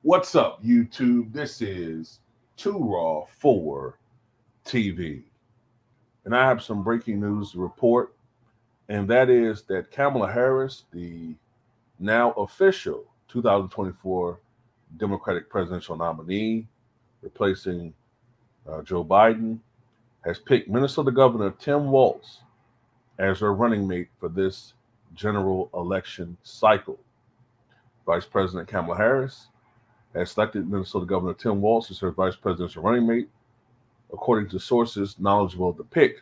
What's up, YouTube? This is Too Raw for TV. And I have some breaking news to report, and that is that Kamala Harris, the now official 2024 Democratic presidential nominee, replacing Joe Biden, has picked Minnesota Governor Tim Walz as her running mate for this general election cycle. Vice President Kamala Harris has selected Minnesota Governor Tim Walz as her vice presidential running mate, according to sources knowledgeable of the pick.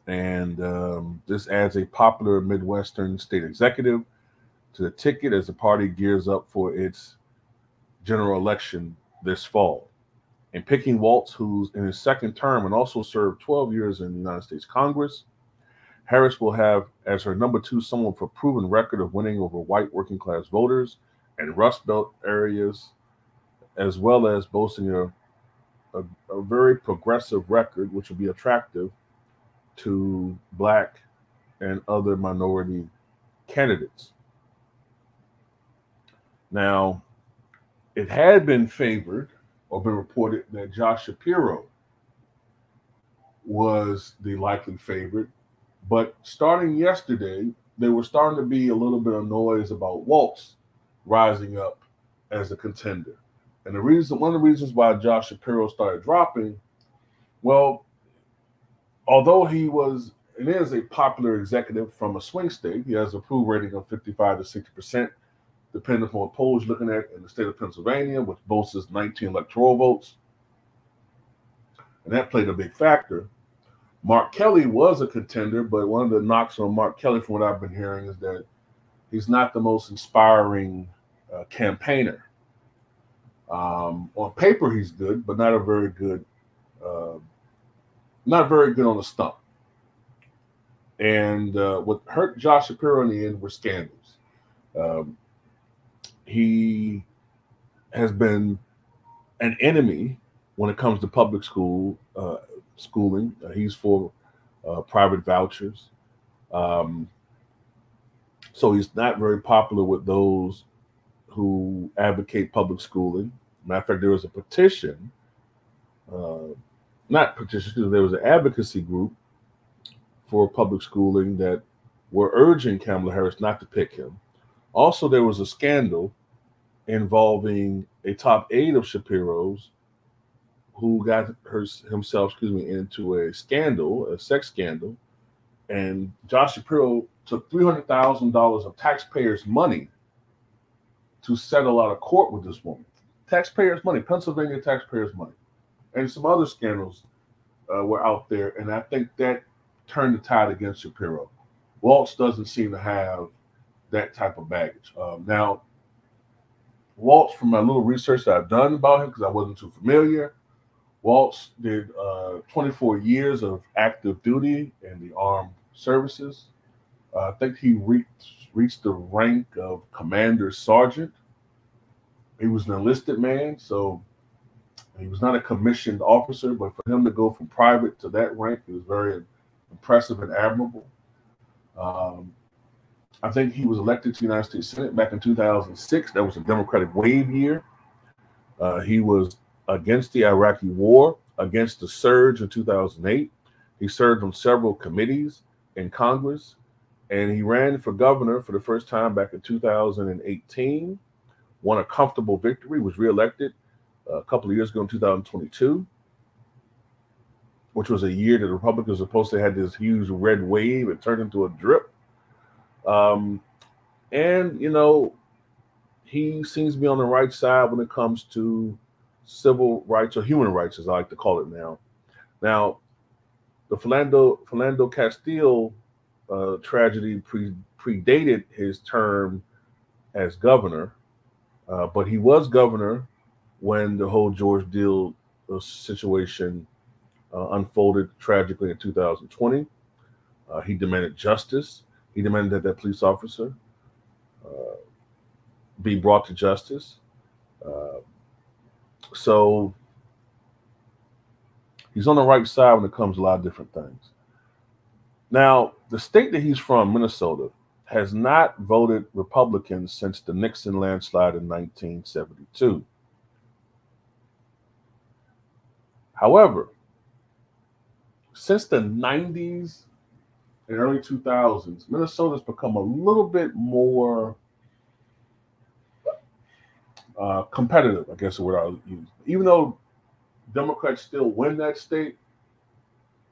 And this adds a popular Midwestern state executive to the ticket as the party gears up for its general election this fall. In picking Waltz, who's in his second term and also served 12 years in the United States Congress, Harris will have as her number two someone with a proven record of winning over white working class voters and Rust Belt areas, as well as boasting a very progressive record, which will be attractive to Black and other minority candidates. Now, it had been favored or been reported that Josh Shapiro was the likely favorite, but starting yesterday, there was starting to be a little bit of noise about Waltz rising up as a contender. And one of the reasons why Josh Shapiro started dropping, well, although he was and is a popular executive from a swing state, he has an approval rating of 55 to 60%, depending upon polls you're looking at in the state of Pennsylvania, which boasts 19 electoral votes. And that played a big factor. Mark Kelly was a contender, but one of the knocks on Mark Kelly, from what I've been hearing, is that he's not the most inspiring campaigner. On paper, he's good, but not very good on the stump. And what hurt Josh Shapiro in the end were scandals. He has been an enemy when it comes to public schooling. He's for private vouchers. So he's not very popular with those who advocate public schooling. Matter of fact, there was a petition, there was an advocacy group for public schooling that were urging Kamala Harris not to pick him. Also, there was a scandal involving a top aide of Shapiro's who got himself into a sex scandal, and Josh Shapiro took $300,000 of taxpayers' money to settle out of court with this woman. Taxpayers' money, Pennsylvania taxpayers' money. And some other scandals were out there, and I think that turned the tide against Shapiro. Waltz doesn't seem to have that type of baggage. Now, Waltz, from my little research that I've done about him, because I wasn't too familiar, Waltz did 24 years of active duty in the armed services. I think he reached the rank of commander sergeant. He was an enlisted man, so he was not a commissioned officer, but for him to go from private to that rank, it was very impressive and admirable. I think he was elected to the United States Senate back in 2006. That was a Democratic wave year. He was against the Iraqi war, against the surge in 2008. He served on several committees in Congress, and he ran for governor for the first time back in 2018, won a comfortable victory, was reelected a couple of years ago in 2022, which was a year that the Republicans were supposed to have this huge red wave. It turned into a drip. And, he seems to be on the right side when it comes to civil rights, or human rights, as I like to call it now. Now, the Philando Castile tragedy predated his term as governor, but he was governor when the whole George Deal situation unfolded tragically in 2020. He demanded justice. He demanded that police officer be brought to justice. So he's on the right side when it comes to a lot of different things. Now, the state that he's from, Minnesota, has not voted Republican since the Nixon landslide in 1972. However, since the 90s and early 2000s, Minnesota's become a little bit more competitive, I guess is the word I'll use. Even though Democrats still win that state,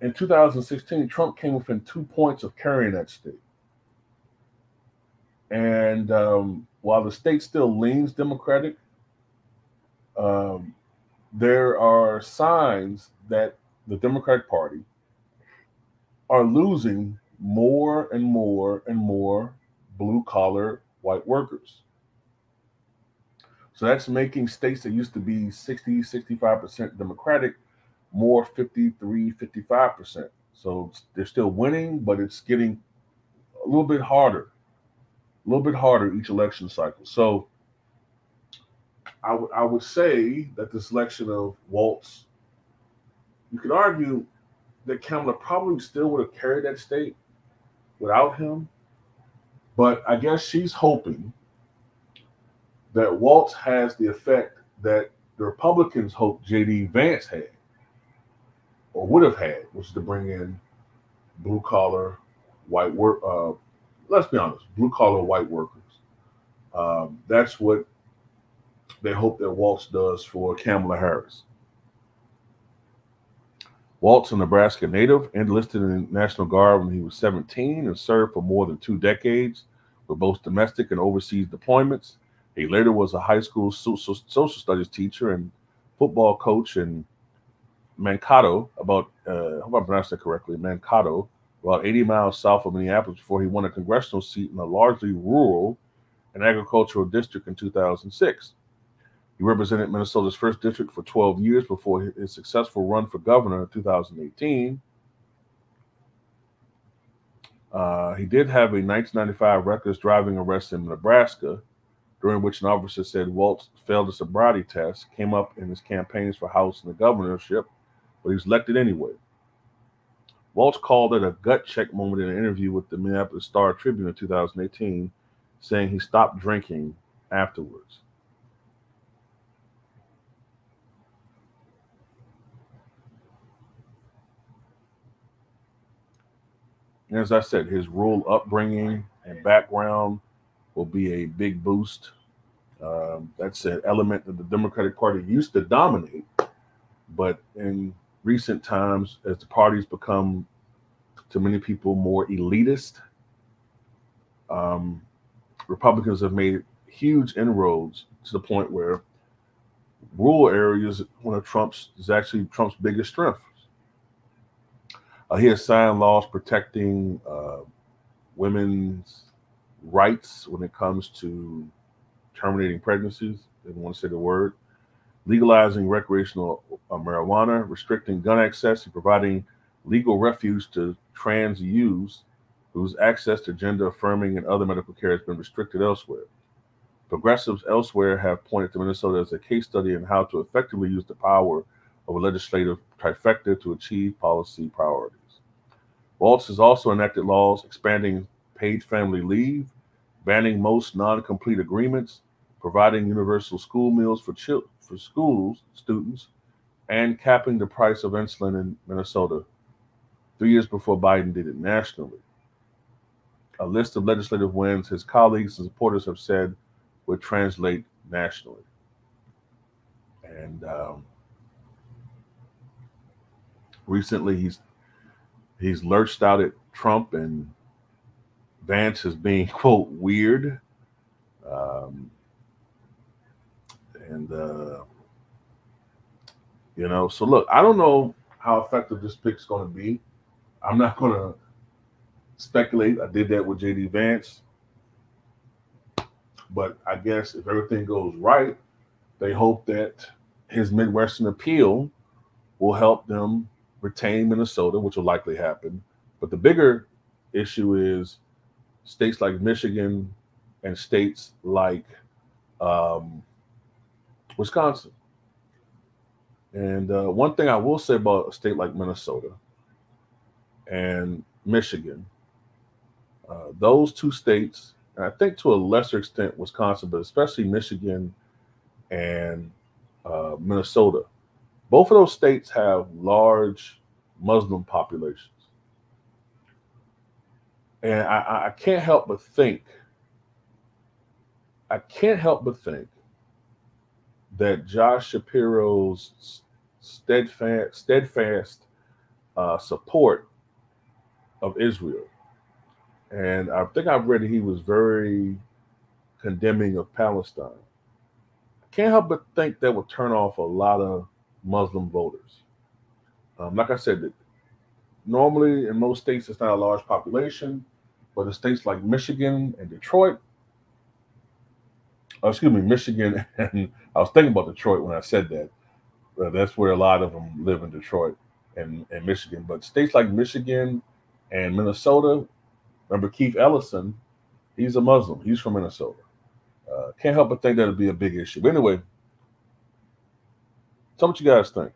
in 2016, Trump came within 2 points of carrying that state. And while the state still leans Democratic, there are signs that the Democratic Party are losing more and more and more blue-collar white workers. So that's making states that used to be 60, 65% Democratic more 53, 55%. So they're still winning, but it's getting a little bit harder each election cycle. So I would say that the selection of Waltz, you could argue that Kamala probably still would have carried that state without him. But I guess she's hoping that Waltz has the effect that the Republicans hoped J.D. Vance had or would have had, which is to bring in blue-collar white work. Let's be honest, blue-collar white workers. That's what they hope that Waltz does for Kamala Harris. Waltz, a Nebraska native, enlisted in the National Guard when he was 17 and served for more than 2 decades with both domestic and overseas deployments. He later was a high school social studies teacher and football coach in Mankato, I hope I pronounced that correctly, Mankato, about 80 miles south of Minneapolis, before he won a congressional seat in a largely rural and agricultural district in 2006. He represented Minnesota's 1st district for 12 years before his successful run for governor in 2018. He did have a 1995 reckless driving arrest in Nebraska, during which an officer said Waltz failed a sobriety test, came up in his campaigns for House and the governorship, but he was elected anyway. Waltz called it a gut check moment in an interview with the Minneapolis Star-Tribune in 2018, saying he stopped drinking afterwards. And as I said, his rural upbringing and background will be a big boost. That's an element that the Democratic Party used to dominate, but in recent times, as the party's become, to many people, more elitist, Republicans have made huge inroads to the point where rural areas, one of Trump's biggest strength. He has signed laws protecting women's rights when it comes to terminating pregnancies. They don't want to say the word. Legalizing recreational marijuana, restricting gun access, and providing legal refuge to trans youths whose access to gender-affirming and other medical care has been restricted elsewhere. Progressives elsewhere have pointed to Minnesota as a case study in how to effectively use the power of a legislative trifecta to achieve policy priorities. Waltz has also enacted laws expanding paid family leave, banning most non-complete agreements, providing universal school meals for school students, and capping the price of insulin in Minnesota 3 years before Biden did it nationally. A list of legislative wins his colleagues and supporters have said would translate nationally. And recently he's lurched out at Trump and Vance as being, quote, weird. So look, I don't know how effective this pick's going to be. I'm not going to speculate. I did that with J.D. Vance. But I guess if everything goes right, they hope that his Midwestern appeal will help them retain Minnesota, which will likely happen. But the bigger issue is states like Michigan and states like Wisconsin. And one thing I will say about a state like Minnesota and Michigan Those two states, and I think to a lesser extent Wisconsin, but especially Michigan and Minnesota, both of those states have large Muslim populations. And I can't help but think, that Josh Shapiro's steadfast support of Israel, and I think I've read that he was very condemning of Palestine. I can't help but think that would turn off a lot of Muslim voters. Like I said, normally in most states it's not a large population, but in states like Michigan and Detroit, Michigan, and I was thinking about Detroit when I said that. That's where a lot of them live, in Detroit and Michigan. But states like Michigan and Minnesota, remember Keith Ellison, he's a Muslim. He's from Minnesota. Can't help but think that would be a big issue. But anyway, tell me what you guys think.